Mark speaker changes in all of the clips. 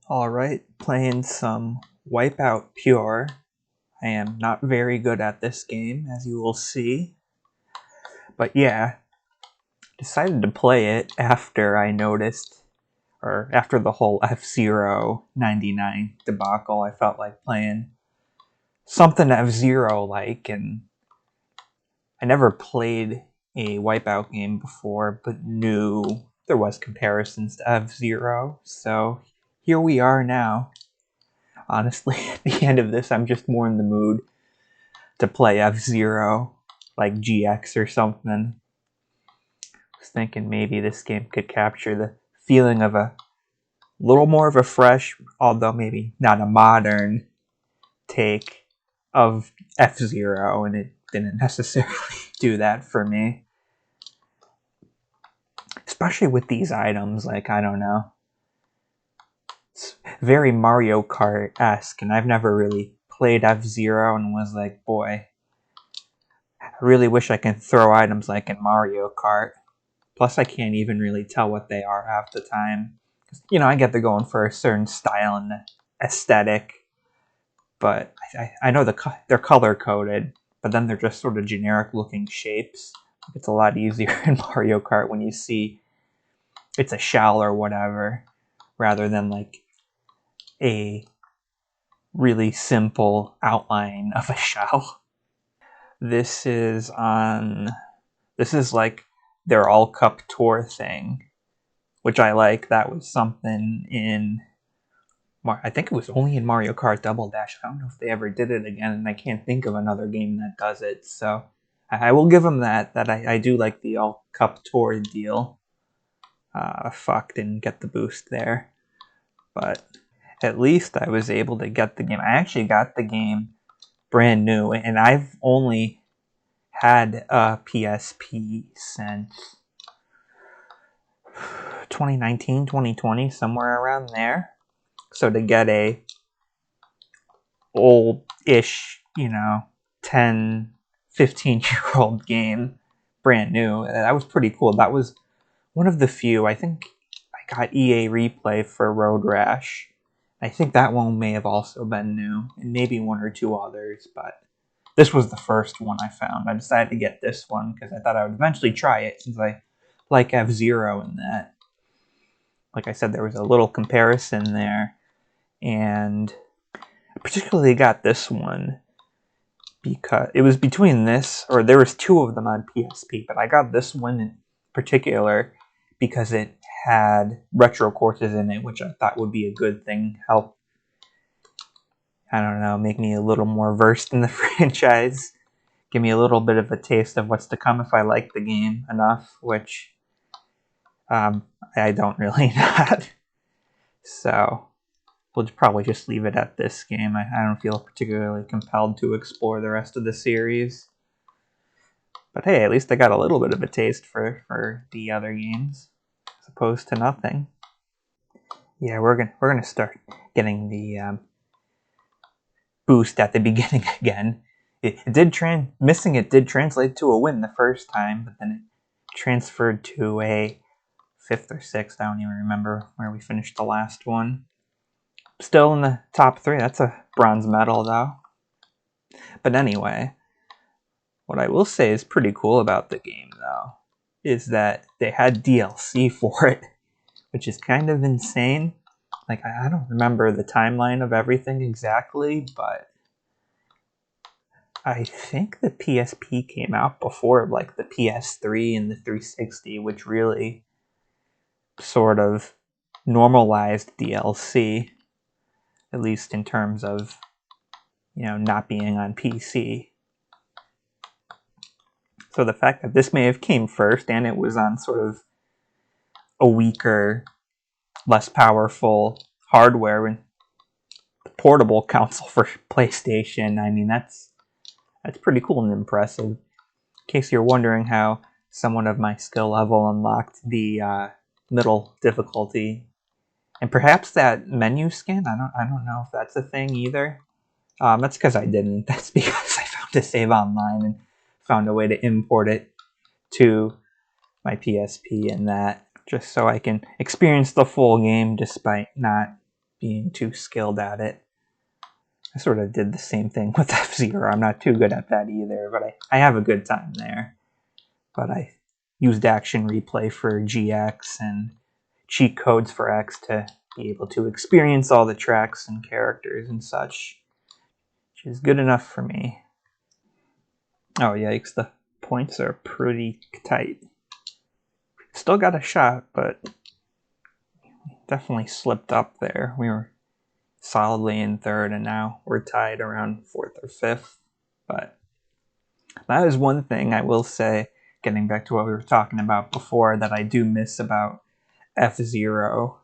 Speaker 1: Alright, playing some Wipeout Pure. I am not very good at this game, as you will see. But yeah, decided to play it after I noticed, or after the whole F-Zero 99 debacle. I felt like playing something F-Zero like, and I never played a Wipeout game before, but knew there was comparisons to F-Zero. So here we are now. Honestly, at the end of this, I'm just more in the mood to play F-Zero, like GX or something. I was thinking maybe this game could capture the feeling of a little more of a fresh, although maybe not a modern, take of F-Zero, and it didn't necessarily do that for me. Especially with these items, like, I don't know. It's very Mario Kart-esque, and I've never really played F-Zero and was like, boy, I really wish I could throw items like in Mario Kart. Plus, I can't even really tell what they are half the time. You know, I get they're going for a certain style and aesthetic, but I know they're color coded, but then they're just sort of generic looking shapes. It's a lot easier in Mario Kart when you see it's a shell or whatever, rather than like a really simple outline of a shell. This is on. This is like their all cup tour thing, which I like. That was something in. I think it was only in Mario Kart Double Dash. I don't know if they ever did it again, and I can't think of another game that does it. So I will give them that. That I do like the all cup tour deal. Fuck, didn't get the boost there, but at least I was able to get the game. I actually got the game brand new, and I've only had a PSP since 2019, 2020, somewhere around there. So to get a old-ish, 10, 15-year-old game brand new, that was pretty cool. That was one of the few. I think I got EA Replay for Road Rash. I think that one may have also been new, and maybe one or two others, but this was the first one I found. I decided to get this one because I thought I would eventually try it since I like F-Zero in that. Like I said, there was a little comparison there, and I particularly got this one because it was between this, or there was two of them on PSP, but I got this one in particular because it had retro courses in it, which I thought would be a good thing. Help, I don't know, make me a little more versed in the franchise. Give me a little bit of a taste of what's to come if I like the game enough, which I don't really not. So we'll probably just leave it at this game. I don't feel particularly compelled to explore the rest of the series. But hey, at least I got a little bit of a taste for the other games, as opposed to nothing. Yeah, we're gonna start getting the boost at the beginning again. Missing it did translate to a win the first time, but then it transferred to a 5th or 6th. I don't even remember where we finished the last one. Still in the top 3. That's a bronze medal, though. But anyway, what I will say is pretty cool about the game, though, is that they had DLC for it, which is kind of insane. Like, I don't remember the timeline of everything exactly, but I think the PSP came out before, like, the PS3 and the 360, which really sort of normalized DLC, at least in terms of, not being on PC. So the fact that this may have came first and it was on sort of a weaker, less powerful hardware and portable console for PlayStation, I mean, that's pretty cool and impressive. In case you're wondering how someone of my skill level unlocked the middle difficulty, and perhaps that menu skin, I don't know if that's a thing either. That's because I didn't. That's because I found a save online and found a way to import it to my PSP, and that just so I can experience the full game despite not being too skilled at it. I sort of did the same thing with F-Zero. I'm not too good at that either, but I have a good time there. But I used Action Replay for GX and cheat codes for X to be able to experience all the tracks and characters and such, which is good enough for me. Oh, yikes, the points are pretty tight. Still got a shot, but definitely slipped up there. We were solidly in third, and now we're tied around fourth or fifth. But that is one thing I will say, getting back to what we were talking about before, that I do miss about F-Zero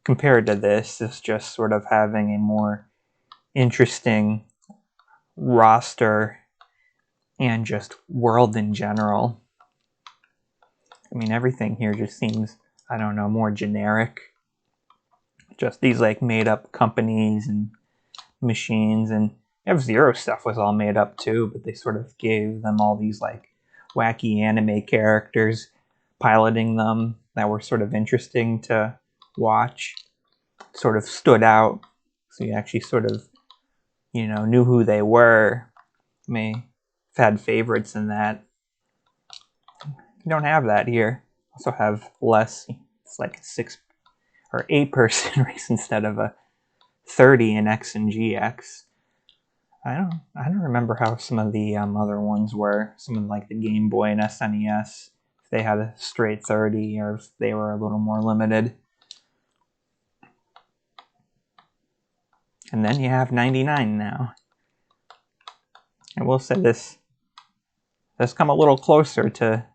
Speaker 1: compared to this, is just sort of having a more interesting roster and just world in general. I mean, everything here just seems, I don't know, more generic. Just these like made up companies and machines, and F-Zero stuff was all made up too, but they sort of gave them all these like wacky anime characters piloting them that were sort of interesting to watch, sort of stood out, so you actually sort of, you know, knew who they were. May have had favorites in that. You don't have that here. Also have less. It's like a 6 or 8 person race instead of a 30 in X and GX. I don't remember how some of the other ones were. Some of like the Game Boy and SNES, if they had a straight 30 or if they were a little more limited. And then you have 99 now. I will say this has come a little closer to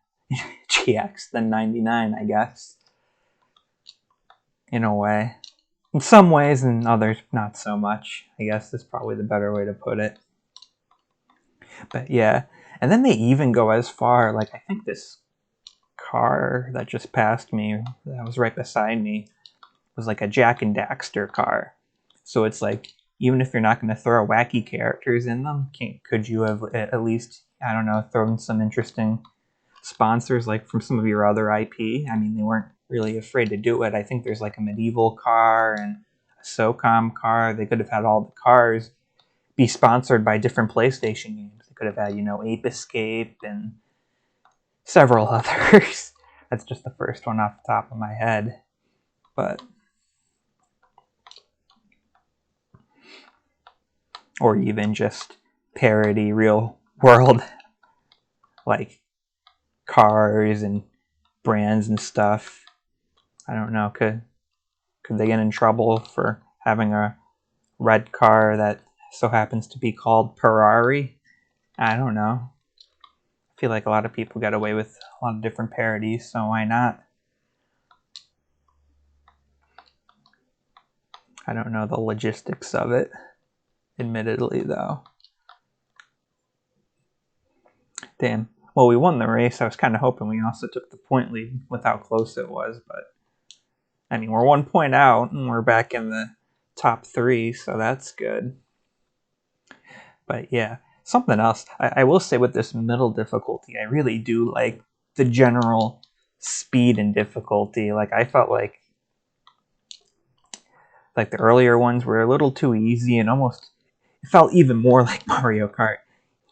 Speaker 1: GX than 99, I guess. In a way. In some ways, and others not so much. I guess is probably the better way to put it. But yeah. And then they even go as far, like I think this car that just passed me, that was right beside me, was like a Jack and Daxter car. So it's like, even if you're not going to throw wacky characters in them, could you have at least, I don't know, thrown some interesting sponsors like from some of your other IP? I mean, they weren't really afraid to do it. I think there's like a medieval car and a SOCOM car. They could have had all the cars be sponsored by different PlayStation games. They could have had, you know, Ape Escape and several others. That's just the first one off the top of my head. But or even just parody real world like cars and brands and stuff. I don't know, could they get in trouble for having a red car that so happens to be called Ferrari? I don't know. I feel like a lot of people get away with a lot of different parodies, so why not? I don't know the logistics of it, admittedly, though. Damn. Well, we won the race. I was kind of hoping we also took the point lead with how close it was, but I mean, we're 1 point out, and we're back in the top 3, so that's good. But yeah, something else. I will say with this middle difficulty, I really do like the general speed and difficulty. Like, I felt like the earlier ones were a little too easy, and almost it felt even more like Mario Kart.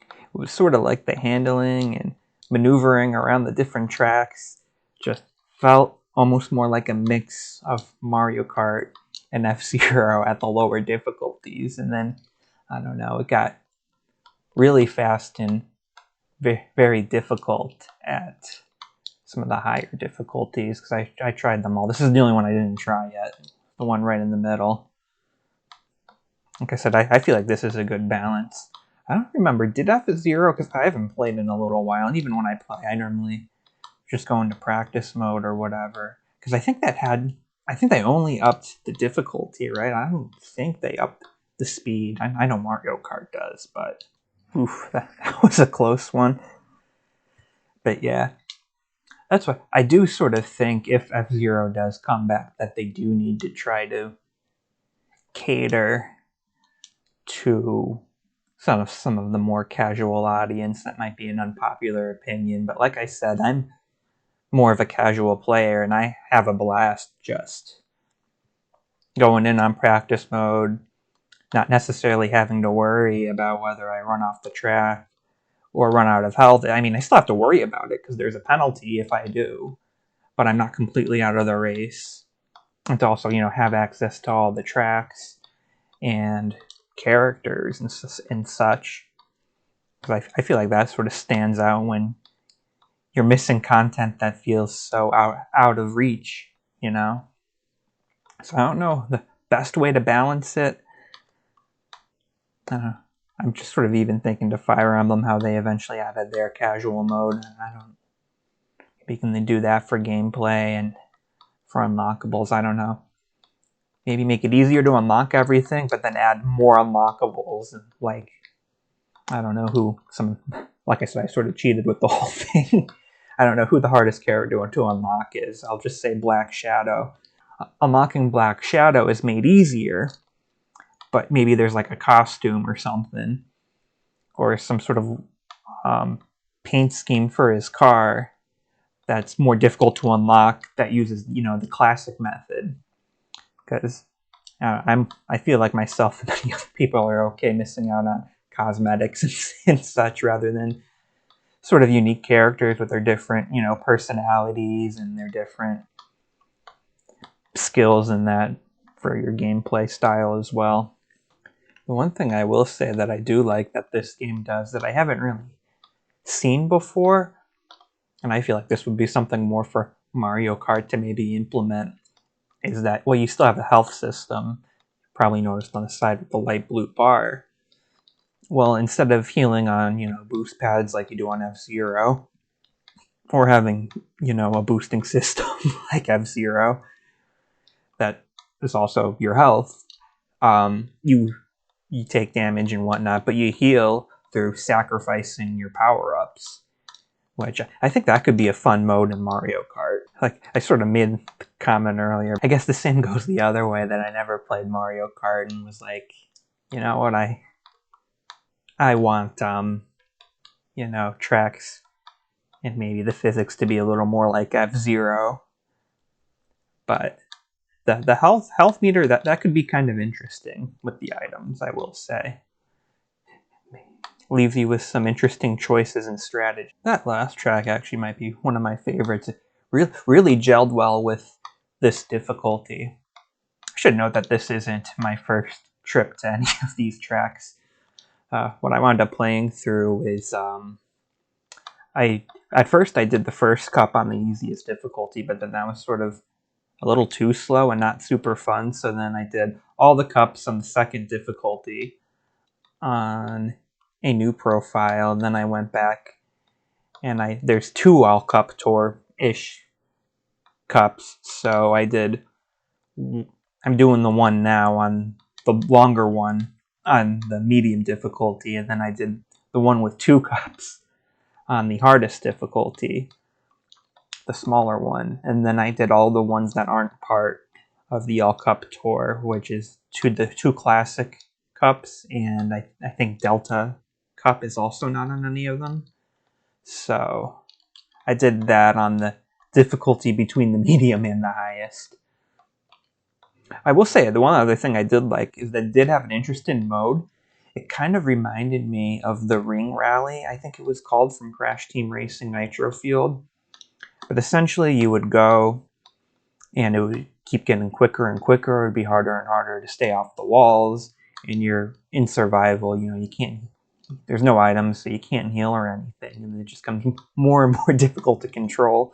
Speaker 1: It was sort of like the handling and maneuvering around the different tracks just felt almost more like a mix of Mario Kart and F-Zero at the lower difficulties. And then, I don't know, it got really fast and very difficult at some of the higher difficulties, because I tried them all. This is the only one I didn't try yet, the one right in the middle. Like I said, I feel like this is a good balance. I don't remember, did F-Zero, because I haven't played in a little while, and even when I play, I normally just go into practice mode or whatever. Because I think they only upped the difficulty, right? I don't think they upped the speed. I know Mario Kart does, but oof, that was a close one. But yeah, that's what I do sort of think, if F-Zero does come back, that they do need to try to cater to some of the more casual audience. That might be an unpopular opinion, but like I said, I'm more of a casual player, and I have a blast just, going in on practice mode, not necessarily having to worry about whether I run off the track or run out of health. I mean, I still have to worry about it because there's a penalty if I do, but I'm not completely out of the race. And to also, have access to all the tracks and characters and such. Because I feel like that sort of stands out when you're missing content that feels so out of reach, So I don't know the best way to balance it. I'm just sort of even thinking to Fire Emblem how they eventually added their casual mode. Maybe can they do that for gameplay and for unlockables? I don't know. Maybe make it easier to unlock everything, but then add more unlockables. And like, I don't know like I said, I sort of cheated with the whole thing. I don't know who the hardest character to unlock is. I'll just say Black Shadow. Unlocking Black Shadow is made easier, but maybe there's like a costume or something, or some sort of paint scheme for his car that's more difficult to unlock that uses, the classic method. Because I feel like myself and many other people are okay missing out on cosmetics and such rather than sort of unique characters with their different, personalities and their different skills in that for your gameplay style as well. The one thing I will say that I do like that this game does that I haven't really seen before, and I feel like this would be something more for Mario Kart to maybe implement, is that, well, you still have a health system. You probably noticed on the side with the light blue bar. Well, instead of healing on, boost pads like you do on F-Zero, or having, a boosting system like F-Zero that is also your health, you take damage and whatnot, but you heal through sacrificing your power-ups, which I think that could be a fun mode in Mario Kart. Like, I sort of made the comment earlier. I guess the same goes the other way, that I never played Mario Kart and was like, you know what, I want, tracks and maybe the physics to be a little more like F-Zero. But the health meter, that could be kind of interesting with the items, I will say. Leaves you with some interesting choices and strategy. That last track actually might be one of my favorites. It really gelled well with this difficulty. I should note that this isn't my first trip to any of these tracks. What I wound up playing through is at first I did the first cup on the easiest difficulty, but then that was sort of a little too slow and not super fun. So then I did all the cups on the second difficulty on a new profile, and then I went back and there's 2 all cup tour-ish cups, so I'm doing the one now on the longer one on the medium difficulty, and then I did the one with 2 cups on the hardest difficulty, the smaller one, and then I did all the ones that aren't part of the all cup tour, which is the 2 classic cups, and I think Delta Cup is also not on any of them. So I did that on the difficulty between the medium and the highest. I will say, the one other thing I did like is that it did have an interesting mode. It kind of reminded me of the Ring Rally, I think it was called, from Crash Team Racing Nitro Field. But essentially you would go and it would keep getting quicker and quicker. It would be harder and harder to stay off the walls, and you're in survival. You can't, there's no items, so you can't heal or anything, and it just becomes more and more difficult to control.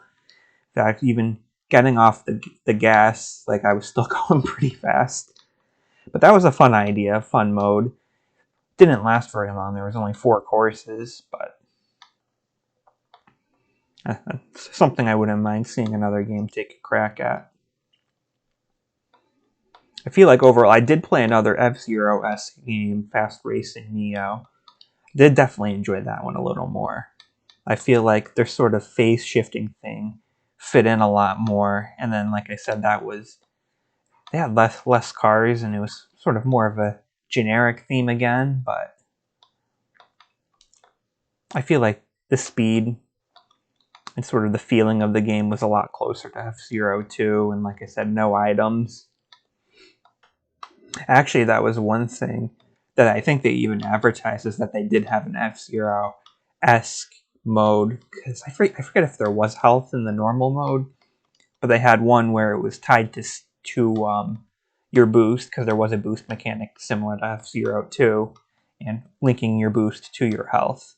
Speaker 1: In fact, even getting off the gas, like, I was still going pretty fast. But that was a fun idea, fun mode. Didn't last very long. There was only 4 courses, but something I wouldn't mind seeing another game take a crack at. I feel like overall, I did play another F-Zero-esque game, Fast Racing Neo. Did definitely enjoy that one a little more. I feel like their sort of phase shifting thing fit in a lot more. And then, like I said, they had less cars, and it was sort of more of a generic theme again. But I feel like the speed and sort of the feeling of the game was a lot closer to F-Zero 2. And like I said, no items. Actually, that was one thing that I think they even advertised, is that they did have an F-Zero-esque mode, because I forget if there was health in the normal mode, but they had one where it was tied to your boost, because there was a boost mechanic similar to F-Zero 2, and linking your boost to your health.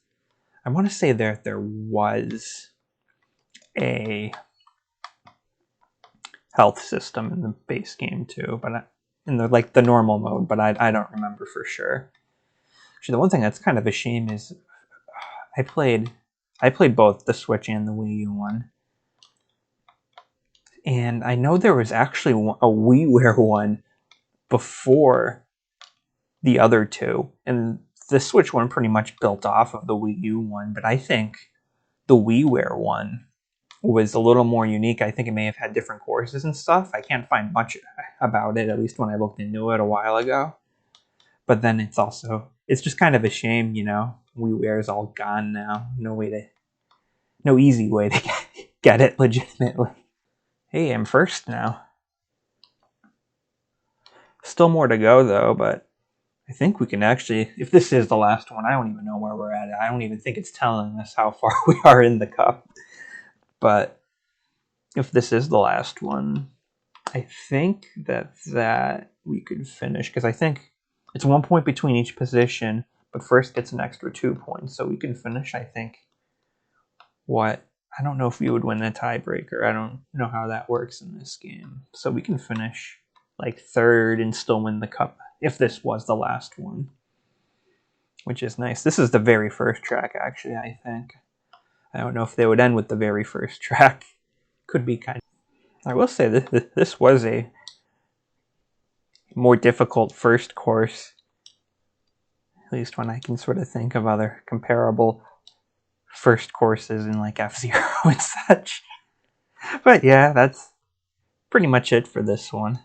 Speaker 1: I want to say there was a health system in the base game too, but in the normal mode, but I don't remember for sure. Actually, the one thing that's kind of a shame is I played both the Switch and the Wii U one, and I know there was actually a WiiWare one before the other two, and the Switch one pretty much built off of the Wii U one, but I think the WiiWare one was a little more unique. I think it may have had different courses and stuff. I can't find much about it, at least when I looked into it a while ago. But then it's just kind of a shame, WiiWare is all gone now. No easy way to get it legitimately. Hey, I'm first now. Still more to go though, but I think we can actually, if this is the last one, I don't even know where we're at. I don't even think it's telling us how far we are in the cup. But if this is the last one, I think that we could finish, because I think it's 1 point between each position, but first gets an extra 2 points. So we can finish, I think, I don't know if we would win a tiebreaker. I don't know how that works in this game. So we can finish like third and still win the cup if this was the last one, which is nice. This is the very first track, actually, I think. I don't know if they would end with the very first track. Could be kind of... I will say this was a more difficult first course, at least when I can sort of think of other comparable first courses in like F-Zero and such. But yeah, that's pretty much it for this one.